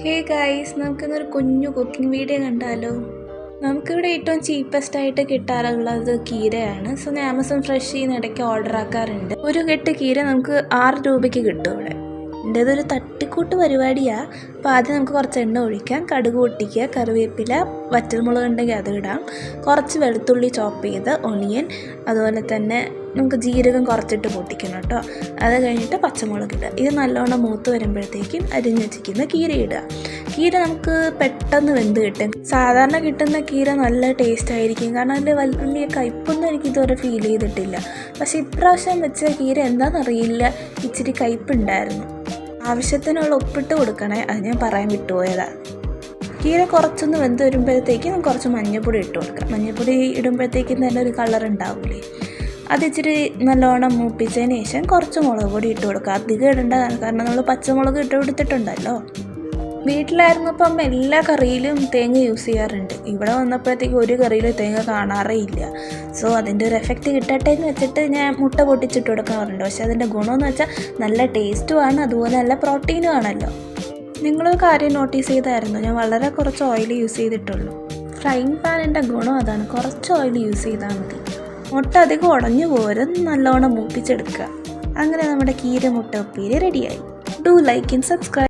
Hey guys, നമുക്കിന്നൊരു കുഞ്ഞു cooking video കണ്ടാലോ? നമുക്കിവിടെ ഏറ്റവും ചീപ്പസ്റ്റ് ആയിട്ട് കിട്ടാറുള്ളത് കീരയാണ്. സോ ഞാൻ ആമസോൺ ഫ്രഷ് ചെയ്യുന്ന ഇടയ്ക്ക് ഓർഡർ ആക്കാറുണ്ട്. ഒരു കെട്ട് കീര നമുക്ക് 6 രൂപയ്ക്ക് കിട്ടും ഇവിടെ. എൻ്റേതൊരു തട്ടിക്കൂട്ട് പരിപാടിയാണ്. അപ്പോൾ ആദ്യം നമുക്ക് കുറച്ച് എണ്ണ ഒഴിക്കാം, കടുക് പൊട്ടിക്കുക, കറിവേപ്പില, വറ്റൽമുളക് ഉണ്ടെങ്കിൽ അത് ഇടാം, കുറച്ച് വെളുത്തുള്ളി ചോപ്പ് ചെയ്ത്, ഒണിയൻ, അതുപോലെ തന്നെ നമുക്ക് ജീരകം കുറച്ചിട്ട് പൊട്ടിക്കണം കേട്ടോ. അത് കഴിഞ്ഞിട്ട് പച്ചമുളക് ഇടുക. ഇത് നല്ലോണം മൂത്ത് വരുമ്പോഴത്തേക്കും അരിഞ്ഞ് വെച്ചിരിക്കുന്ന കീര ഇടുക. കീര നമുക്ക് പെട്ടെന്ന് വെന്ത് കിട്ടും. സാധാരണ കിട്ടുന്ന കീര നല്ല ടേസ്റ്റ് ആയിരിക്കും, കാരണം അതിൻ്റെ വലിയ കയ്പ്പൊന്നും എനിക്ക് ഇതുവരെ ഫീൽ ചെയ്തിട്ടില്ല. പക്ഷേ ഇപ്രാവശ്യം വെച്ച കീര എന്താണെന്നറിയില്ല, ഇച്ചിരി കയ്പ്പുണ്ടായിരുന്നു. ആവശ്യത്തിനുള്ള ഉപ്പിട്ട് കൊടുക്കണേ, അത് ഞാൻ പറയാൻ വിട്ടുപോയതാണ്. കീര കുറച്ചൊന്ന് വെന്ത് വരുമ്പോഴത്തേക്കും കുറച്ച് മഞ്ഞൾപ്പൊടി ഇട്ട് കൊടുക്കാം. മഞ്ഞൾപ്പൊടി ഇടുമ്പോഴത്തേക്കും തന്നെ ഒരു കളർ ഉണ്ടാവില്ലേ, അത് ഇച്ചിരി നല്ലോണം മൂപ്പിച്ചതിന് ശേഷം കുറച്ച് മുളക് പൊടി ഇട്ട് കൊടുക്കുക. അധികം ഇടേണ്ട, കാരണം നമ്മൾ പച്ചമുളക് ഇട്ട് കൊടുത്തിട്ടുണ്ടല്ലോ. വീട്ടിലായിരുന്നപ്പം എല്ലാ കറിയിലും തേങ്ങ യൂസ് ചെയ്യാറുണ്ട്. ഇവിടെ വന്നപ്പോഴത്തേക്ക് ഒരു കറിയിൽ തേങ്ങ കാണാറേ ഇല്ല. സോ അതിൻ്റെ ഒരു എഫക്റ്റ് കിട്ടട്ടെ എന്ന് വെച്ചിട്ട് ഞാൻ മുട്ട പൊട്ടിച്ചിട്ട് കൊടുക്കാറുണ്ട്. പക്ഷേ അതിൻ്റെ ഗുണമെന്ന് വെച്ചാൽ നല്ല ടേസ്റ്റുമാണ്, അതുപോലെ നല്ല പ്രോട്ടീനും ആണല്ലോ. നിങ്ങളൊരു കാര്യം നോട്ടീസ് ചെയ്തായിരുന്നു, ഞാൻ വളരെ കുറച്ച് ഓയിൽ യൂസ് ചെയ്തിട്ടുള്ളൂ. ഫ്രൈങ് പാനിൻ്റെ ഗുണം അതാണ്, കുറച്ച് ഓയിൽ യൂസ് ചെയ്താൽ മതി. മുട്ട അധികം ഉടഞ്ഞു പോരും, നല്ലോണം മൂപ്പിച്ചെടുക്കുക. അങ്ങനെ നമ്മുടെ കീര മുട്ട ഉപ്പേരി റെഡിയായി. Do like and subscribe.